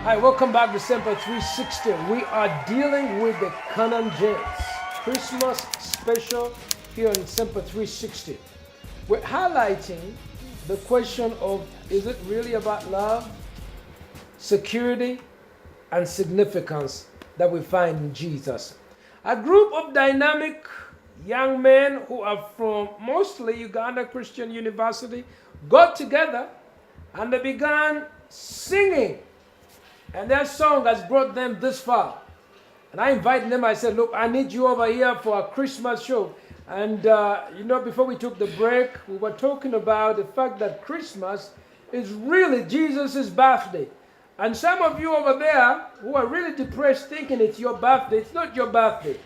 Hi, welcome back to SEMPA 360. We are dealing with the Canaan Gents Christmas special here on SEMPA 360. We're highlighting the question of, is it really about love, security, and significance that we find in Jesus? A group of dynamic young men who are from mostly Uganda Christian University got together and they began singing. And their song has brought them this far. And I invited them, I said, look, I need you over here for a Christmas show. And before we took the break, we were talking about the fact that Christmas is really Jesus' birthday. And some of you over there who are really depressed thinking it's your birthday, it's not your birthday.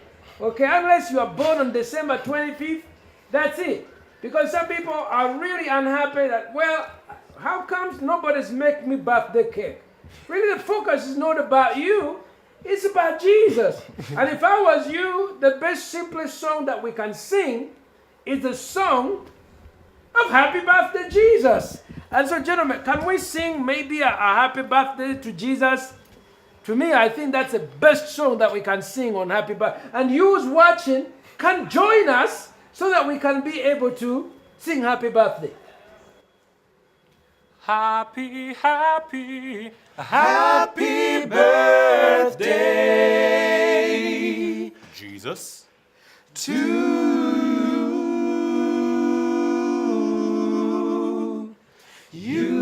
Okay, unless you are born on December 25th, that's it. Because some people are really unhappy that, well, how comes nobody's making me birthday cake? Really, the focus is not about you, it's about Jesus. And if I was you, the best, simplest song that we can sing is the song of Happy Birthday, Jesus. And so, gentlemen, can we sing maybe a happy birthday to Jesus? To me, I think that's the best song that we can sing on Happy Birthday. And you who's watching can join us so that we can be able to sing Happy Birthday. Happy, happy, happy birthday, Jesus, to you.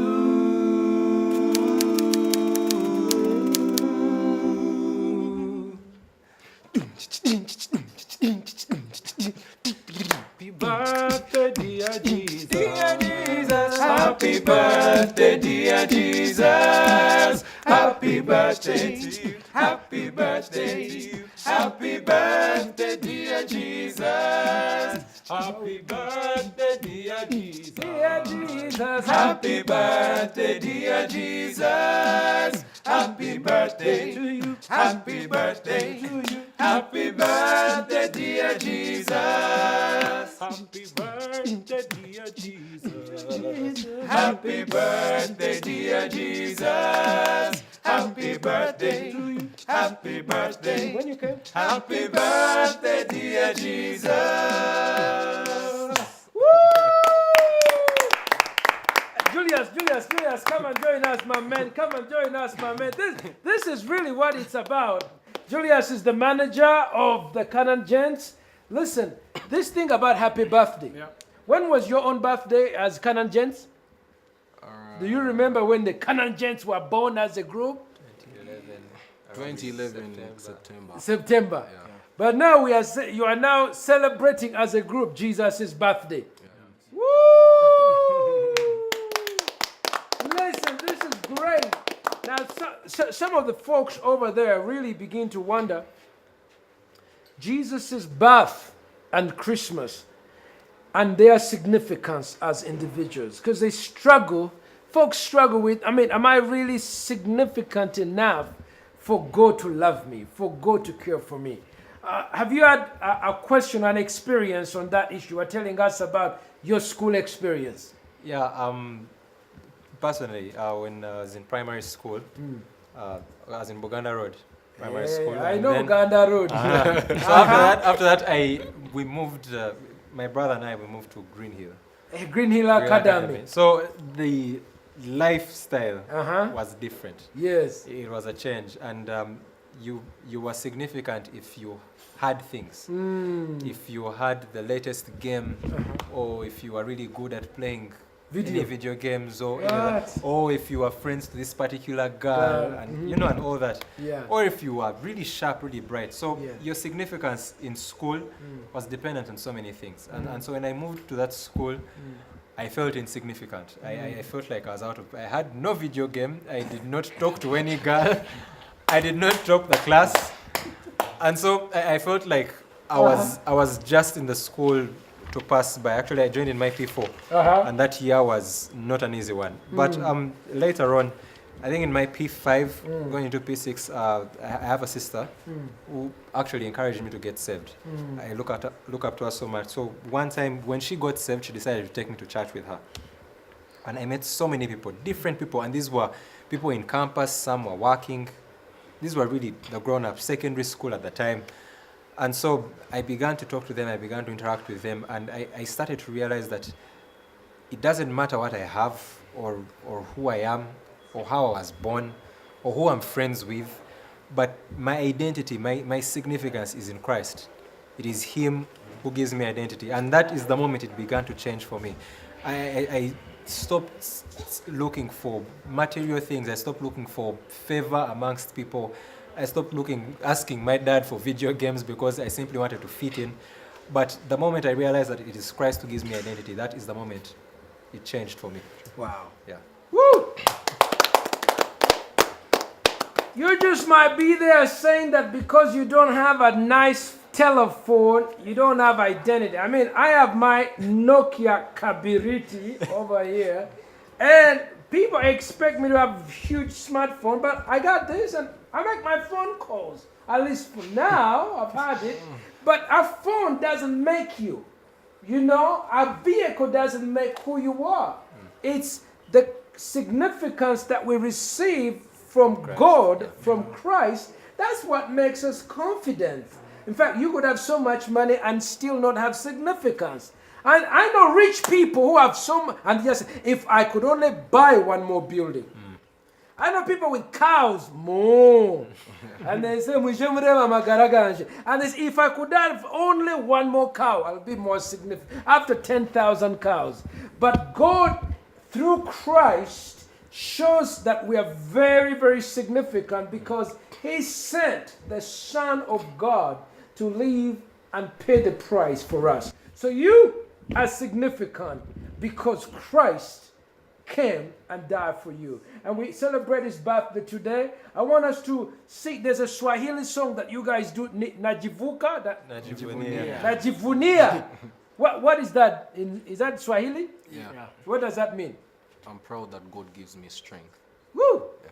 Happy birthday, dear Jesus. Dear Jesus. Happy birthday, dear Jesus. Happy birthday to you. Happy birthday to you. Happy birthday, dear Jesus. Happy birthday, dear Jesus. Dear Jesus. Happy birthday, dear Jesus. Happy birthday to you. Happy birthday to you. Happy birthday, dear Jesus. Happy birthday, dear Jesus. Happy birthday, dear Jesus. Happy birthday to you. Happy birthday. When you came. Happy birthday, dear Jesus. Woo! Julius, come and join us, my man. Come and join us, my man. This is really what it's about. Julius is the manager of the Canaan Gents. Listen, this thing about happy birthday. Yeah. When was your own birthday as Canaan Gents? Do you remember when the Canaan Gents were born as a group? 2011 September. September. Yeah. But now you are now celebrating as a group Jesus' birthday. Woo! Listen, this is great. Now, some of the folks over there really begin to wonder Jesus' birth and Christmas and their significance as individuals. Because folks struggle with, am I really significant enough for God to love me, for God to care for me? Have you had a question, an experience on that issue? You are telling us about your school experience. Yeah, personally, when I was in primary school, I was in Buganda Road Primary School. I know Buganda Road. So after that, we moved. My brother and I moved to Green Hill. Green Hill Academy. So the lifestyle was different. Yes. It was a change, and you were significant if you had things. If you had the latest game, or if you were really good at playing video games, or or if you were friends to this particular girl, and and all that. Yeah. Or if you were really sharp, really bright. So your significance in school was dependent on so many things. And so when I moved to that school, I felt insignificant. I felt like I was I had no video game. I did not talk to any girl. I did not top the class. And so I felt like I was just in the school to pass by. Actually, I joined in my P4, and that year was not an easy one. But later on, I think in my P5, going into P6, I have a sister who actually encouraged me to get saved. I look up to her so much. So one time when she got saved, she decided to take me to church with her. And I met so many people, different people, and these were people in campus, some were working. These were really the grown-ups, secondary school at the time. And so I began to talk to them, I began to interact with them, and I started to realize that it doesn't matter what I have or who I am or how I was born or who I'm friends with, but my identity, my significance is in Christ. It is Him who gives me identity. And that is the moment it began to change for me. I stopped looking for material things. I stopped looking for favor amongst people. I stopped asking my dad for video games because I simply wanted to fit in. But the moment I realized that it is Christ who gives me identity, that is the moment it changed for me. Wow. Yeah. Woo! You just might be there saying that because you don't have a nice telephone, you don't have identity. I mean, I have my Nokia Kabiriti over here, and people expect me to have a huge smartphone, but I got this, and I make my phone calls. At least for now, I've had it. But a phone doesn't make you. You know, a vehicle doesn't make who you are. It's the significance that we receive from God, from Christ. That's what makes us confident. In fact, you could have so much money and still not have significance. And I know rich people who have so much, and just, if I could only buy one more building. I know people with cows, moo. And they say, and they say, if I could have only one more cow, I'll be more significant. After 10,000 cows. But God, through Christ, shows that we are very, very significant because He sent the Son of God to live and pay the price for us. So you are significant because Christ came and died for you. And we celebrate His birthday today. I want us to see, there's a Swahili song that you guys do, Najivuka? Najivunia. Najivunia. What is that? Is that Swahili? Yeah. What does that mean? I'm proud that God gives me strength. Woo! Yeah.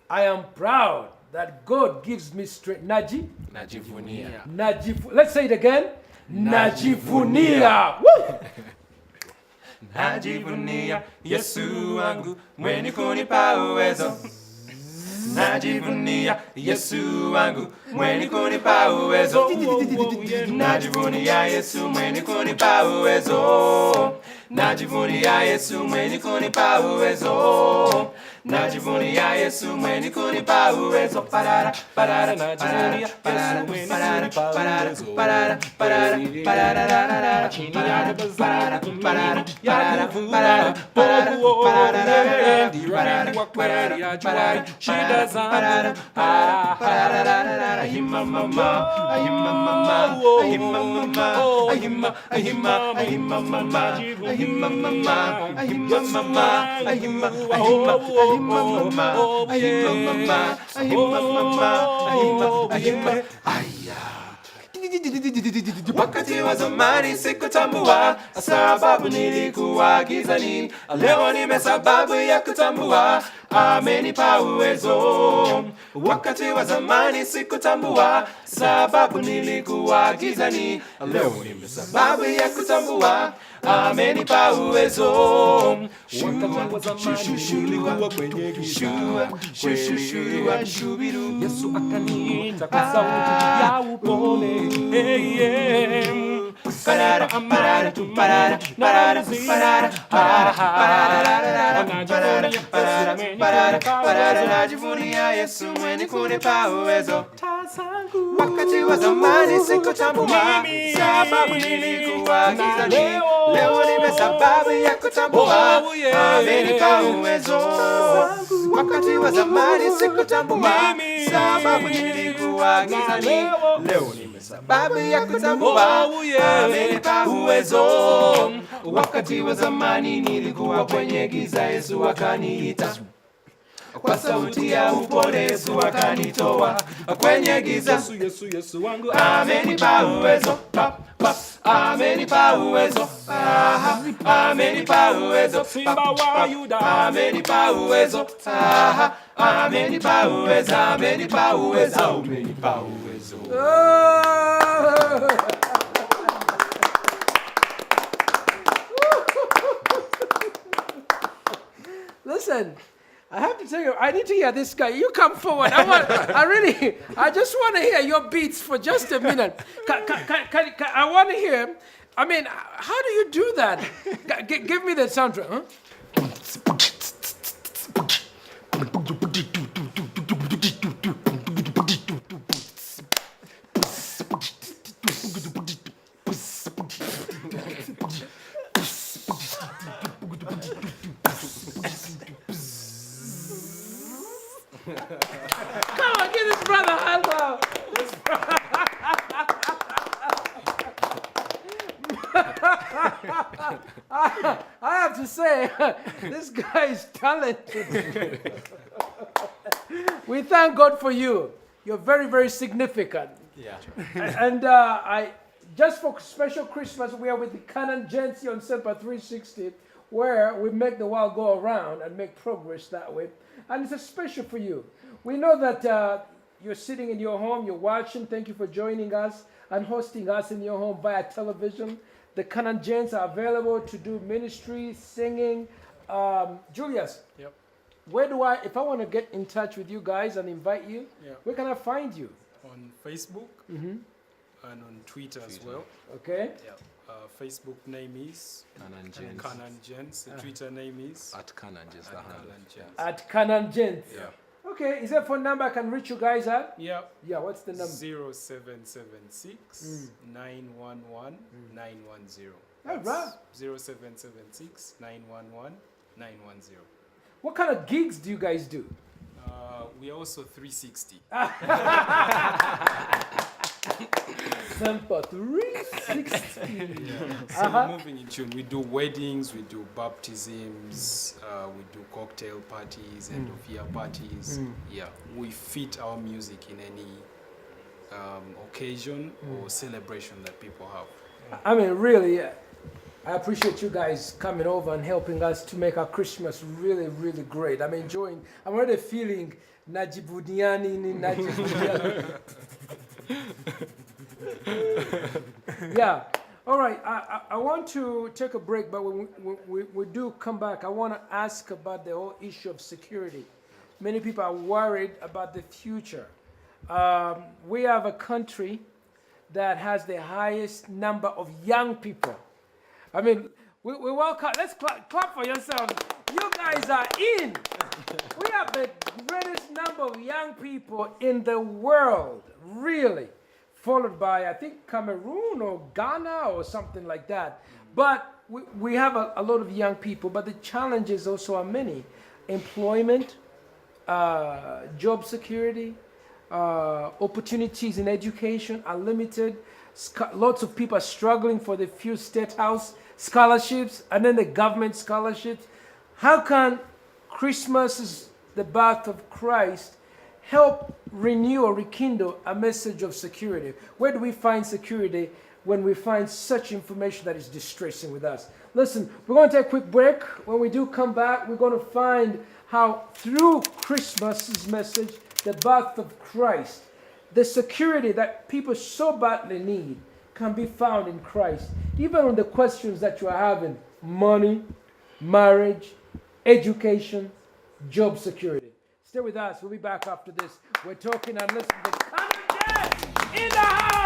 I am proud that God gives me strength. Najivunia. Let's say it again. Najivunia. Woo! Najivunia Yesu wangu mwenye kunipa uwezo. Najivunia Yesu wangu mwenye kunipa uwezo. Najivunia Yesu mwenye kunipa uwezo. Najivunia Yesu mwenye kunipa uwezo. Najivunia Yesu mwenye kunipa uwezo. Parara parara najivunia parara parara parara parara parara parara chini ya parara parara parara parara parara parara parara shida zangu parara ahima mama ahima mama ahima mama ahima ahima ahima mama ahima mama ahima mama ahima ahima wakati wa zamani sikutambua sababu nilikuwa gizani. Leo nime sababu ya kutambua amenipa uwezo. Wakati wa zamani sikutambua sababu nilikuwa gizani. Leo nime sababu ya kutambua amenipa uwezo. Wakati wa zamani nilikuwa kwenye giza, Yesu akaniita kwa sauti ya upole. Parara parara parara parara parara parara najivunia Yesu mwenye kunipa uwezo. Wakati wa zamani sikutambua sababu nilikuwa gizani. Leo nime sababu ya kutambua amenipa uwezo. Wakati wa zamani sikutambua sababu nilikuwa gizani. Leo nime sababu ya kutambua amenipa uwezo. Wakati wa zamani nilikuwa kwenye giza, Yesu akaniita kwa sauti ya upole. Yesu akanitoa kwenye giza. Yesu wangu amenipa uwezo. Amenipa uwezo. Amenipa uwezo. Simba wa Yuda amenipa uwezo. Amenipa uwezo. Amenipa uwezo. Amenipa uwezo. Listen, I have to tell you, I need to hear this guy. You come forward. I just want to hear your beats for just a minute. I want to hear. I mean, how do you do that? Give me the soundtrack, huh? Come on, give this brother a hand clap. I have to say, this guy is talented. We thank God for you. You're very, very significant. Yeah. And I just for special Christmas, we are with the Canon Gents on SEMPA 360, where we make the world go around and make progress that way. And it's a special for you. We know that you're sitting in your home, you're watching. Thank you for joining us and hosting us in your home via television. The Canon Gents are available to do ministry, singing. Julius, Yep. where do I, if I want to get in touch with you guys and invite you, where can I find you? On Facebook and on Twitter as well. Okay. Yeah. Facebook name is Canon Gents. The Twitter name is At Canon Gents. At Canon Gents. Yeah. Okay, is there a phone number I can reach you guys at? Yeah. Yeah, what's the number? 0776 911 910. All right. 0776 911 910. What kind of gigs do you guys do? We are also 360. SEMPA 360. So we're moving in tune. We do weddings, we do baptisms, we do cocktail parties, end of year parties. Yeah, we fit our music in any occasion or celebration that people have. I mean, really, I appreciate you guys coming over and helping us to make our Christmas really, really great. I'm enjoying, I'm already feeling Najibudiani. Yeah. All right. I want to take a break, but when we do come back, I want to ask about the whole issue of security. Many people are worried about the future. We have a country that has the highest number of young people. I mean, we welcome, let's clap for yourselves. You guys are in. We have the greatest number of young people in the world, really. Followed by, I think, Cameroon or Ghana or something like that. But we have a lot of young people, but the challenges also are many. Employment, job security, opportunities in education are limited. Lots of people are struggling for the few state house scholarships and then the government scholarships. How can Christmas, the birth of Christ, help renew or rekindle a message of security? Where do we find security when we find such information that is distressing with us? Listen, we're going to take a quick break. When we do come back, we're going to find how through Christmas's message, the birth of Christ, the security that people so badly need can be found in Christ. Even on the questions that you are having, money, marriage, education, job security. Stay with us. We'll be back after this. We're talking and listening to Canon Gents in the house.